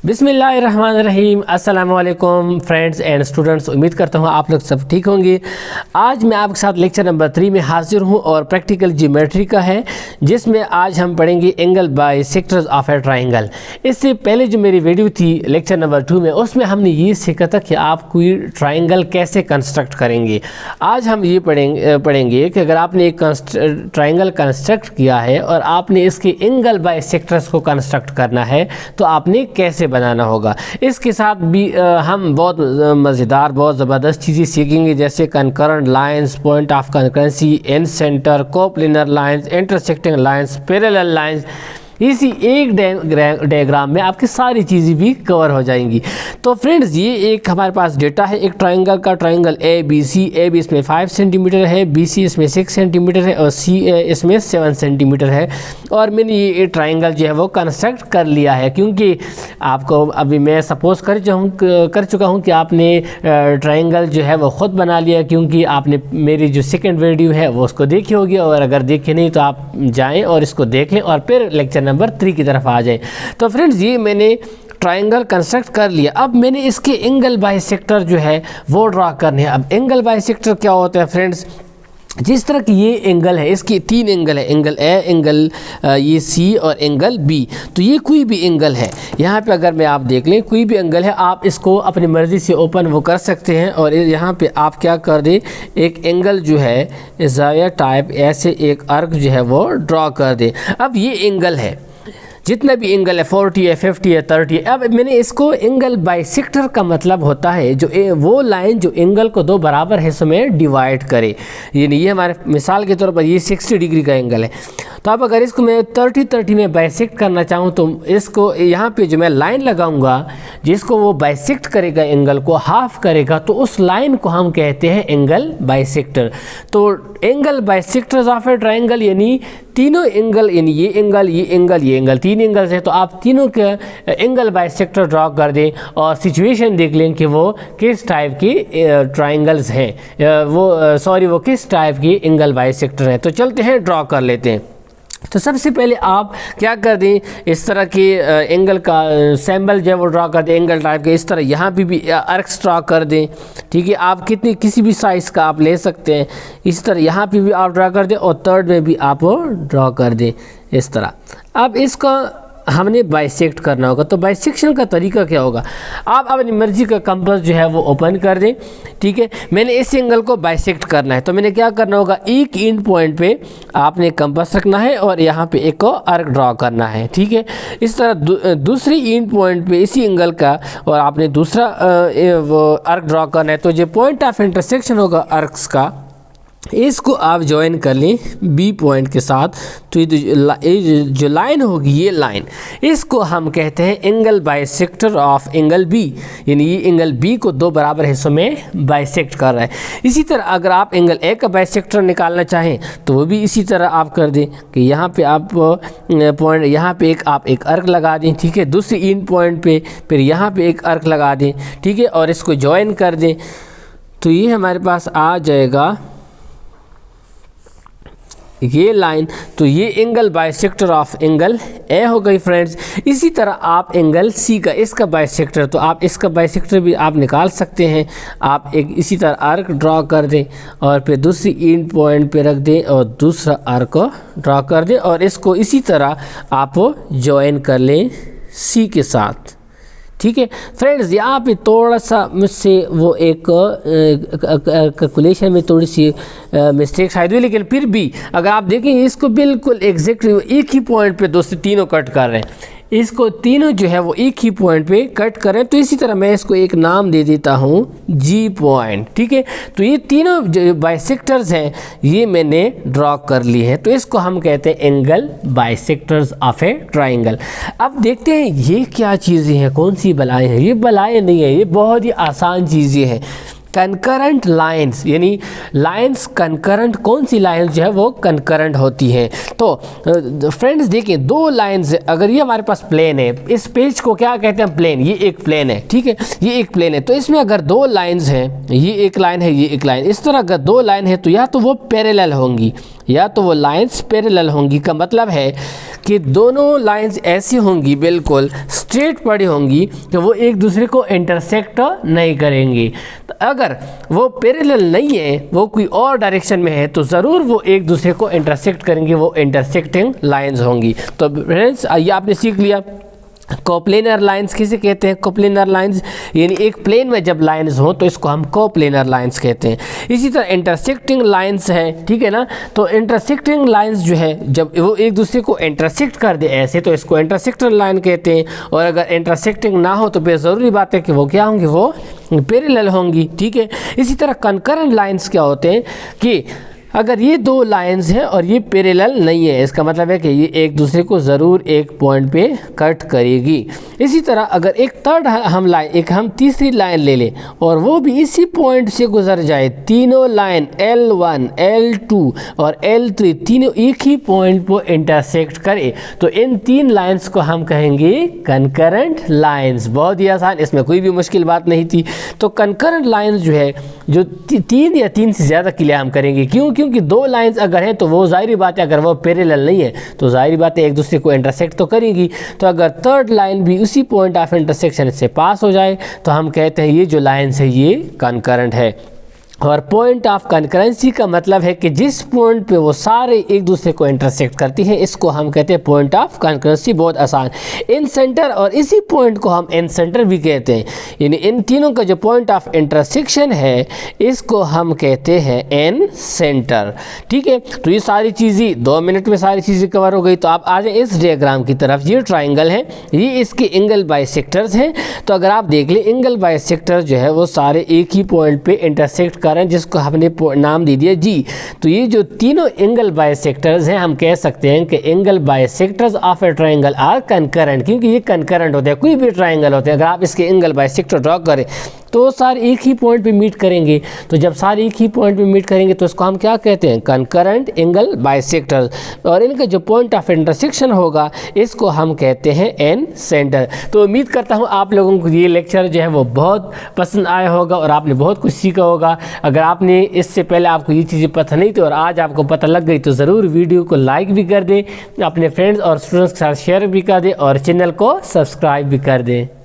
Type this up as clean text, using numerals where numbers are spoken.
बिस्मिल्लाहिर्रहमानिर्रहीम। अस्सलामु अलैकुम फ्रेंड्स एंड स्टूडेंट्स, उम्मीद करता हूँ आप लोग सब ठीक होंगे। आज मैं आपके साथ लेक्चर नंबर 3 में हाजिर हूँ और प्रैक्टिकल ज्योमेट्री का है, जिसमें आज हम पढ़ेंगे angle by sectors of a triangle. इससे पहले जो मेरी वीडियो थी लेक्चर नंबर 2 में, उसमें हमने ये सीखा था कि आप कोई ट्राइंगल कैसे कंस्ट्रक्ट करेंगे। आज हम ये पढ़ेंगे कि अगर आपने एक ट्राइंगल कंस्ट्रक्ट किया है और आपने इसके एंगल बाय सेक्टर्स को कंस्ट्रक्ट करना है तो आपने कैसे बनाना होगा। इसके साथ भी हम बहुत मज़ेदार, बहुत ज़बरदस्त चीज़ें सीखेंगे, जैसे concurrent lines, point of concurrency, and centre, coplanar lines, intersecting lines, parallel lines. इसी एक डायग्राम में आपकी सारी चीज़ें भी कवर हो जाएंगी। तो फ्रेंड्स, ये एक हमारे पास डेटा है एक ट्राइंगल का, triangle A B C. A B इसमें 5 सेंटीमीटर है, बी सी इसमें 6 सेंटीमीटर है और सी इसमें 7 सेंटीमीटर है। और मैंने ये ट्राइंगल जो है वो कंस्ट्रक्ट कर लिया है, क्योंकि आपको अभी मैं सपोज कर चुका हूँ कि आपने ट्राइंगल जो है वो ख़ुद बना लिया, क्योंकि आपने मेरी जो सेकेंड वीडियो है वो उसको देखी होगी, और अगर देखी नहीं तो आप जाएँ और इसको देख लें और फिर लेक्चर नंबर 3 की तरफ आ जाए। तो फ्रेंड्स, ये मैंने ट्राइंगल कंस्ट्रक्ट कर लिया। अब मैंने इसके एंगल बाय सेक्टर जो है वो ड्रा करने हैं। अब एंगल बाय सेक्टर क्या होता है फ्रेंड्स? जिस तरह की ये एंगल है, इसकी 3 एंगल है, एंगल ए, एंगल ये सी और एंगल बी। तो ये कोई भी एंगल है, यहाँ पे अगर मैं आप देख लें कोई भी एंगल है, आप इसको अपनी मर्ज़ी से ओपन वो कर सकते हैं। और यहाँ पे आप क्या कर दें, एक एंगल जो है ज़ाविया टाइप ऐसे एक आर्क जो है वो ड्रा कर दें। अब ये एंगल है, जितना भी एंगल है 40 है, 50 है, 30 है। अब मैंने इसको एंगल बाइसेक्टर का मतलब होता है जो वो लाइन जो एंगल को 2 बराबर हिस्सों में डिवाइड करे। यानी ये हमारे मिसाल के तौर पर ये 60 डिग्री का एंगल है, तो अब अगर इसको मैं 30 में बाइसेक्ट करना चाहूँ तो इसको यहाँ पे जो मैं लाइन लगाऊंगा जिसको वो बाइसेक्ट करेगा, एंगल को हाफ करेगा, तो उस लाइन को हम कहते हैं एंगल बाइसेक्टर। तो angle bisectors of a triangle यानी तीनों एंगल, यानी ये एंगल, ये एंगल, ये एंगल, 3 एंगल्स हैं, तो आप तीनों के एंगल बाइसेक्टर ड्रॉ कर दें और सिचुएशन देख लें कि वो किस टाइप की ट्राइंगल्स हैं, वो किस टाइप की एंगल बाइसेक्टर हैं। तो चलते हैं, ड्रॉ कर लेते हैं। तो सबसे पहले आप क्या कर दें, इस तरह के एंगल का सैम्बल जो है वो ड्रा कर दें, एंगल टाइप के। इस तरह यहाँ भी आर्क्स ड्रा कर दें, ठीक है। आप किसी भी साइज़ का आप ले सकते हैं। इस तरह यहाँ पे भी आप ड्रा कर दें और थर्ड में भी आप ड्रा कर दें इस तरह। अब इसका हमने बाइसेक्ट करना होगा, तो बाइसेक्शन का तरीका क्या होगा? आप अपनी मर्ज़ी का कंपास जो है वो ओपन कर दें, ठीक है। मैंने इस एंगल को बाइसेक्ट करना है, तो मैंने क्या करना होगा, एक एंड पॉइंट पे आपने कंपास रखना है और यहाँ पे एक को आर्क ड्रा करना है, ठीक है। इस तरह दूसरी एंड पॉइंट पे इसी एंगल का और आपने दूसरा वो आर्क ड्रा करना है। तो जो पॉइंट ऑफ इंटरसेक्शन होगा आर्क्स का, इसको आप ज्वाइन कर लें बी पॉइंट के साथ। तो ये जो लाइन होगी, ये लाइन, इसको हम कहते हैं angle bisector of angle B, यानी ये एंगल बी को 2 बराबर हिस्सों में बाइसेक्ट कर रहा है। इसी तरह अगर आप एंगल ए का बाइसेक्टर निकालना चाहें तो वो भी इसी तरह आप कर दें कि यहाँ पे आप पॉइंट, यहाँ पे आप एक आर्क लगा दें, ठीक है। दूसरी एंड पॉइंट पे फिर यहाँ पे एक आर्क लगा दें, ठीक है, और इसको ज्वाइन कर दें। तो ये हमारे पास आ जाएगा ये लाइन। तो ये angle bisector of angle A हो गई फ्रेंड्स। इसी तरह आप एंगल सी का, इसका बाइसेक्टर, तो आप इसका बाइसेक्टर भी आप निकाल सकते हैं। आप एक इसी तरह आर्क ड्रा कर दें और फिर दूसरी एंड पॉइंट पे रख दें और दूसरा आर्क ड्रा कर दें और इसको इसी तरह आप ज्वाइन कर लें सी के साथ, ठीक है फ्रेंड्स। यहाँ पे थोड़ा सा मुझसे वो एक कैलकुलेशन में थोड़ी सी मिस्टेक शायद हुई, लेकिन फिर भी अगर आप देखें इसको बिल्कुल एग्जैक्टली एक ही पॉइंट पे दोस्तों तीनों कट कर रहे हैं। इसको तीनों जो है वो एक ही पॉइंट पे कट करें। तो इसी तरह मैं इसको एक नाम दे देता हूँ जी पॉइंट, ठीक है। तो ये तीनों जो बाइसेक्टर्स हैं ये मैंने ड्रॉ कर ली हैं, तो इसको हम कहते हैं angle bisectors of a triangle. अब देखते हैं ये क्या चीज़ें हैं, कौन सी बलाएँ हैं। ये बलाएँ नहीं है, ये बहुत ही आसान चीज़ें हैं। कंकरेंट लाइंस, यानी लाइंस कंकरेंट, कौन सी लाइंस जो है वो कंकरेंट होती हैं। तो फ्रेंड्स देखिए, 2 लाइंस, अगर ये हमारे पास प्लेन है, इस पेज को क्या कहते हैं, प्लेन। ये एक प्लेन है, ठीक है, ये एक प्लेन है। तो इसमें अगर 2 लाइंस हैं, ये एक लाइन है, ये एक लाइन, इस तरह अगर 2 लाइन है तो या तो वो पैरेलल होंगी या तो वो लाइंस पैरेलल होंगी। का मतलब है कि दोनों लाइंस ऐसी होंगी बिल्कुल स्ट्रेट पड़ी होंगी कि वो एक दूसरे को इंटरसेक्ट नहीं करेंगी। तो अगर वो पैरेलल नहीं है, वो कोई और डायरेक्शन में है, तो ज़रूर वो एक दूसरे को इंटरसेक्ट करेंगे, वो इंटरसेक्टिंग लाइंस होंगी। तो फ्रेंड्स ये आपने सीख लिया कोप्लेनर लाइंस किसे कहते हैं। कोप्लेनर लाइंस यानी एक प्लेन में जब लाइंस हो तो इसको हम कोप्लेनर लाइंस कहते हैं। इसी तरह इंटरसेक्टिंग लाइंस है, ठीक है ना। तो इंटरसेक्टिंग लाइंस जो है जब वो एक दूसरे को इंटरसेक्ट कर दे ऐसे, तो इसको इंटरसेक्टर लाइन कहते हैं। और अगर इंटरसेक्टिंग ना हो तो फिर ज़रूरी बात है कि वो क्या होंगी, वो पैरेलल होंगी, ठीक है। इसी तरह कंकरेंट लाइंस क्या होते हैं कि अगर ये दो लाइंस हैं और ये पैरेलल नहीं है, इसका मतलब है कि ये एक दूसरे को ज़रूर एक पॉइंट पे कट करेगी। इसी तरह अगर एक हम तीसरी लाइन ले लें और वो भी इसी पॉइंट से गुजर जाए, तीनों लाइन L1, L2 और L3 तीनों एक ही पॉइंट पर इंटरसेक्ट करे, तो इन तीन लाइंस को हम कहेंगे कंकरेंट लाइंस। बहुत ही आसान, इसमें कोई भी मुश्किल बात नहीं थी। तो कंकरेंट लाइंस जो है जो तीन या तीन से ज़्यादा के लिए हम करेंगे, क्योंकि दो लाइंस अगर हैं तो वो ज़ाहिर बात है, अगर वो पैरेलल नहीं है तो ज़ाहिर बात है एक दूसरे को इंटरसेक्ट तो करेगी। तो अगर थर्ड लाइन भी उसी पॉइंट ऑफ इंटरसेक्शन से पास हो जाए तो हम कहते हैं ये जो लाइंस है ये कंकरेंट है। और पॉइंट ऑफ कंकरेंसी का मतलब है कि जिस पॉइंट पे वो सारे एक दूसरे को इंटरसेक्ट करती हैं, इसको हम कहते हैं पॉइंट ऑफ कंकरेंसी। बहुत आसान। इन सेंटर और इसी पॉइंट को हम इन सेंटर भी कहते हैं, यानी इन तीनों का जो पॉइंट ऑफ इंटरसेक्शन है इसको हम कहते हैं एन सेंटर, ठीक है। तो ये सारी चीज़ें 2 मिनट में सारी चीज़ें कवर हो गई। तो आप आ जाए इस डायग्राम की तरफ। ये ट्राइंगल है, ये इसके एंगल बाइसेक्टर्स हैं। तो अगर आप देख लें एंगल बाइसेक्टर जो है वो सारे एक ही पॉइंट पे इंटरसेक्ट कर रहे हैं, जिसको हमने नाम दे दिया जी। तो ये जो तीनों एंगल बाइसेक्टर्स हैं हम कह सकते हैं कि angle bisectors of a triangle are concurrent, क्योंकि ये कंकरेंट होते हैं। कोई भी ट्राइंगल होते हैं अगर आप इसके एंगल बाइसेक्टर ड्रॉ करें तो सारे एक ही पॉइंट पे मीट करेंगे। तो जब सारे एक ही पॉइंट पे मीट करेंगे तो इसको हम क्या कहते हैं, कंकरेंट एंगल बाइसेक्टर। और इनका जो पॉइंट ऑफ इंटरसेक्शन होगा इसको हम कहते हैं एन सेंटर। तो उम्मीद करता हूँ आप लोगों को ये लेक्चर जो है वो बहुत पसंद आया होगा और आपने बहुत कुछ सीखा होगा। अगर आपने इससे पहले आपको ये चीज़ें पता नहीं थी और आज आपको पता लग गई तो ज़रूर वीडियो को लाइक भी कर दें, अपने फ्रेंड्स और स्टूडेंट्स के साथ शेयर भी कर दें और चैनल को सब्सक्राइब भी कर दें।